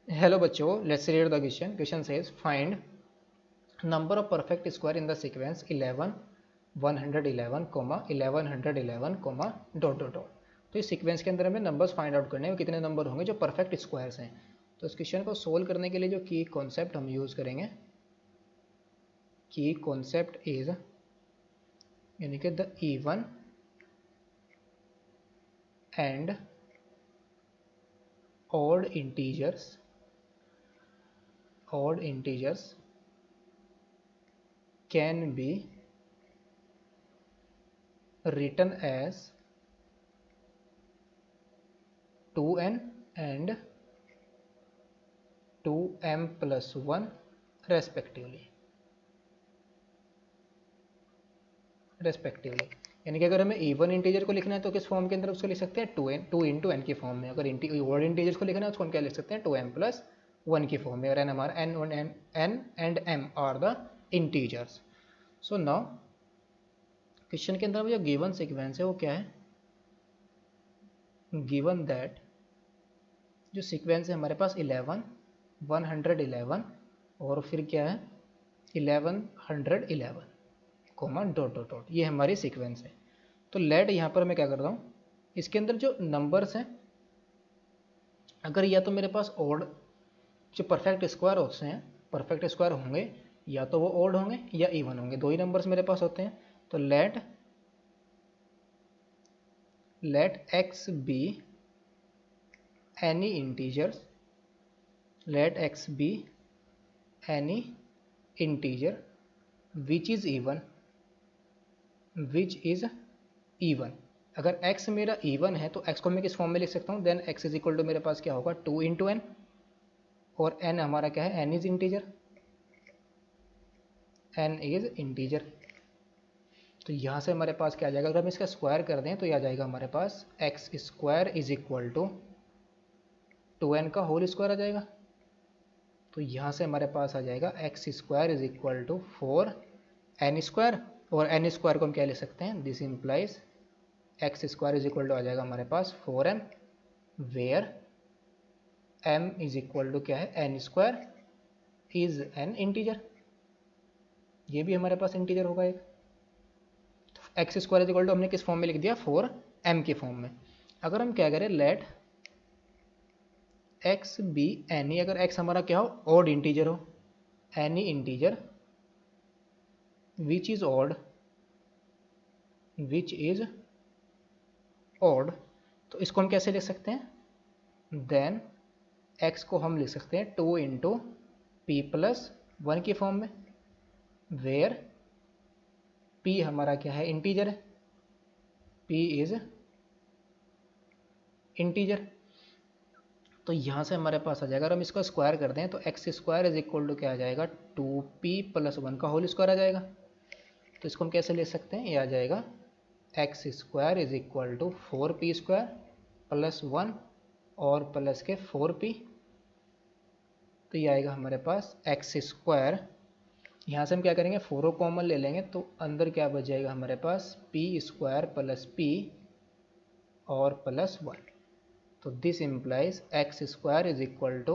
Hello बच्चों, let's read the question. Question says find number of perfect square in the sequence 11, 111, 1111, dot dot dot. तो इस sequence के अंदर हमें numbers find out करने हैं कितने नंबर होंगे जो परफेक्ट स्क्वायर्स हैं। तो इस क्वेश्चन को सोल्व करने के लिए जो की कॉन्सेप्ट हम यूज़ करेंगे, की कॉन्सेप्ट इज यानी कि the even and odd integers can be written as 2n and 2m plus 1 respectively. यानी कि अगर हमें इवन इंटीजर को लिखना है तो किस फॉर्म के अंदर उसको लिख सकते हैं 2 इंटू एन की फॉर्म में। अगर ऑड इंटीजर्स को लिखना है उसको हम क्या लिख सकते हैं 2m प्लस 1 की फॉर्म में। और एन हमारा n and m are the integers. So now question के अंदर जो गिवन सीक्वेंस है वो क्या है, गिवन दैट जो सीक्वेंस है हमारे पास 11, 111 और फिर क्या है 1111 कोमा डॉट डॉट डॉट, ये हमारी सीक्वेंस है। तो लेट यहाँ पर मैं क्या कर रहा हूँ, इसके अंदर जो नंबर्स हैं अगर या तो मेरे पास ओड जो परफेक्ट स्क्वायर होते हैं, परफेक्ट स्क्वायर होंगे या तो वो ओड होंगे या इवन होंगे, दो ही नंबर्स मेरे पास होते हैं। तो let x be any integers, let x be any integer which is even। अगर x मेरा even है तो x को मैं किस फॉर्म में लिख सकता हूँ, then x is equal to मेरे पास क्या होगा 2 इंटू एन, और n हमारा क्या है n इज इंटीजर। तो यहाँ से हमारे पास क्या आ जाएगा, अगर हम इसका स्क्वायर कर दें तो यह आ जाएगा हमारे पास x square is equal to 2n का होल स्क्वायर आ जाएगा। तो यहाँ से हमारे पास आ जाएगा x square is equal to 4n square, और n स्क्वायर को हम क्या ले सकते हैं, this implies x square is equal to आ जाएगा हमारे पास 4m, where m is equal to क्या है n square is an integer, ये भी हमारे पास इंटीजर होगा एक। तो x square is equal to हमने किस फॉर्म में लिख दिया 4m की फॉर्म में। अगर हम क्या करें लेट एक्स बी एनी, अगर एक्स हमारा क्या हो ऑड इंटीजर हो, any integer which is odd तो इसको हम कैसे लिख सकते हैं, देन एक्स को हम लिख सकते हैं 2 इंटू पी प्लस 1 की फॉर्म में, वेयर पी हमारा क्या है इंटीजर है, पी इज इंटीजर। तो यहाँ से हमारे पास आ जाएगा, अगर हम इसका स्क्वायर कर दें तो x square is equal to क्या आ जाएगा 2p प्लस 1 का होल स्क्वायर आ जाएगा। तो इसको हम कैसे ले सकते हैं, ये आ जाएगा x square is equal to 4p square plus 1 और प्लस के 4p। तो ये आएगा हमारे पास एक्स स्क्वायर, यहाँ से हम क्या करेंगे 4 कॉमन ले लेंगे तो अंदर क्या बच जाएगा हमारे पास p स्क्वायर प्लस p और प्लस 1। तो this implies x square is equal to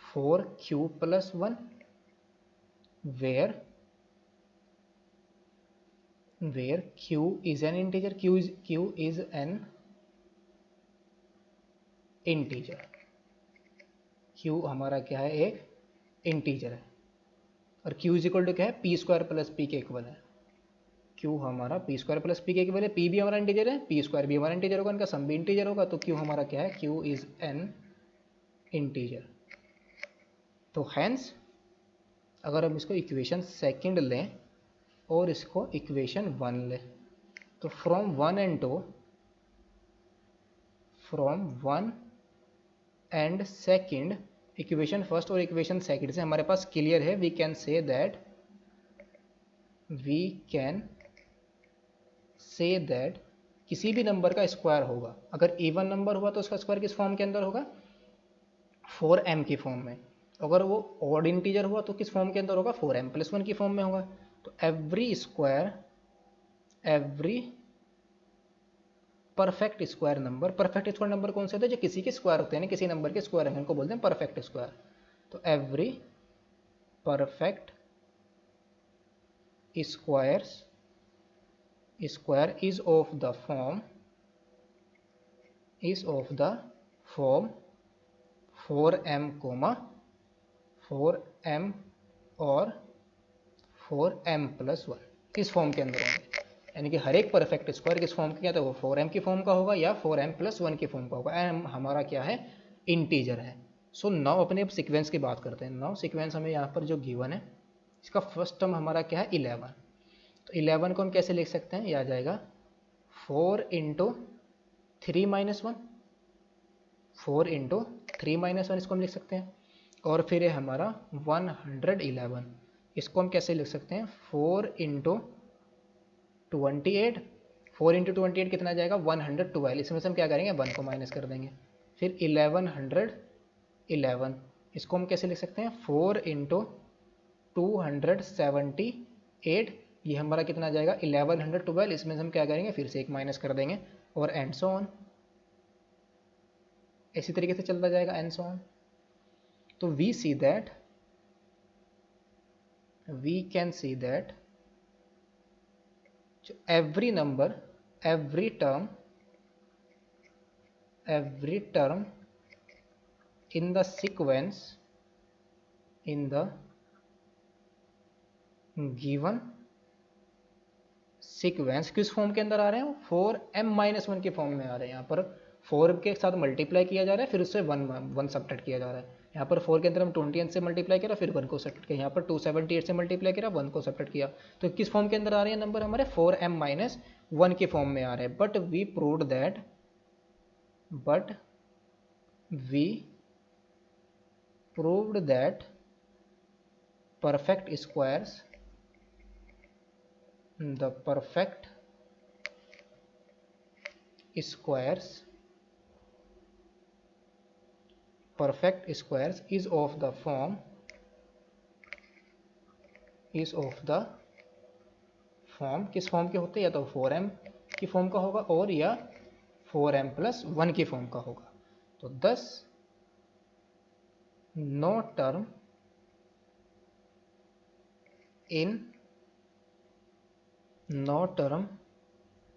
4q plus 1, where q is an integer, q is an integer, q हमारा क्या है एक इंटीजर है, और q इज इक्वल टू क्या है p स्क्वायर प्लस p के इक्वल है। q हमारा p स्क्वायर प्लस p के इक्वल है, p भी हमारा इंटीजर है, p स्क्वायर भी हमारा इंटीजर होगा, इनका सम भी इंटीजर होगा। तो q हमारा क्या है, q इज एन इंटीजर। तो हैंस अगर हम इसको इक्वेशन सेकंड लें और इसको इक्वेशन 1 लें तो from 1 and second, equation first और इक्वेशन सेकंड से हमारे पास क्लियर है, वी कैन से दैट किसी भी नंबर का स्क्वायर होगा, अगर इवन नंबर हुआ तो उसका स्क्वायर किस फॉर्म के अंदर होगा 4m की फॉर्म में, अगर वो ऑड इंटीजर हुआ तो किस फॉर्म के अंदर होगा 4m प्लस 1 की फॉर्म में होगा। तो एवरी परफेक्ट स्क्वायर नंबर कौन से होते हैं? जो किसी के स्क्वायर होते हैं ना, किसी नंबर के स्क्वायर हैं, उनको बोलते हैं परफेक्ट स्क्वायर। तो every perfect square is of the form 4m, 4m और 4m+1 किस फॉर्म के अंदर होंगे, यानी कि हर एक परफेक्ट स्क्वायर किस फॉर्म के, या तो वो 4m की फॉर्म का होगा या 4m+1 की फॉर्म का होगा। एम हमारा क्या है? इंटीजर है। सो नाउ अपने अब सीक्वेंस की बात करते हैं। नाउ सीक्वेंस हमें यहाँ पर जो गिवन है, इसका फर्स्ट टर्म हमारा क्या है? 11। तो 11 को हम कैसे लिख सकते हैं? ये आ जाएगा 4 × 3 - 1, 4 × 3 - 1 इसको हम लिख सकते हैं। और फिर है हमारा 111, इसको हम कैसे लिख सकते हैं? 4 × 28, 4 × 28 कितना जाएगा? 112। इसमें से हम क्या करेंगे? 1 को माइनस कर देंगे। फिर 1111, इसको हम कैसे लिख सकते हैं? 4 × 278, ये हमारा कितना जाएगा? 1112। इसमें से हम क्या करेंगे? फिर से एक माइनस कर देंगे और एंड सो ऑन, इसी तरीके से चलता जाएगा एंड सो ऑन। तो we can see that every term in the sequence, in the given sequence किस फॉर्म के अंदर आ रहे हैं? 4m-1 के फॉर्म में आ रहे हैं। यहाँ पर 4 के साथ मल्टीप्लाई किया जा रहा है, फिर उससे 1 सब्ट्रैक्ट किया जा रहा है। यहाँ पर 4 के अंदर हम 28 से मल्टीप्लाई किया, फिर 1 को सब्ट्रैक्ट किया। यहाँ पर 278 से मल्टीप्लाई किया, 1 को सब्ट्रैक्ट किया। तो किस फॉर्म के अंदर आ रहे हैं नंबर हमारे? 4m-1 के फॉर्म में आ रहे हैं। But we proved that perfect squares is of the form किस फॉर्म के होते हैं? या तो 4m की फॉर्म का होगा और या 4m+1 की फॉर्म का होगा। तो thus no term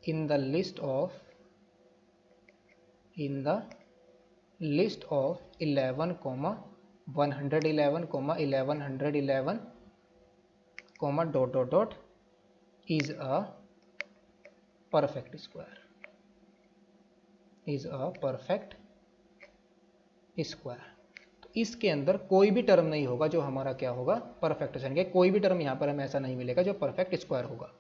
in the list of 11, 111, 1111, is a perfect square, तो इसके अंदर कोई भी टर्म नहीं होगा जो हमारा क्या होगा? Perfect square. कोई भी टर्म यहाँ पर हमें ऐसा नहीं मिलेगा जो परफेक्ट स्क्वायर होगा।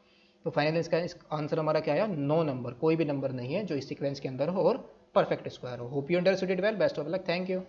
तो फाइनली इसका आंसर हमारा क्या आया? नो नंबर, कोई भी नंबर नहीं है जो इस सीक्वेंस के अंदर हो और परफेक्ट स्क्वायर हो। Hope you understood it well. Best of luck. Thank you.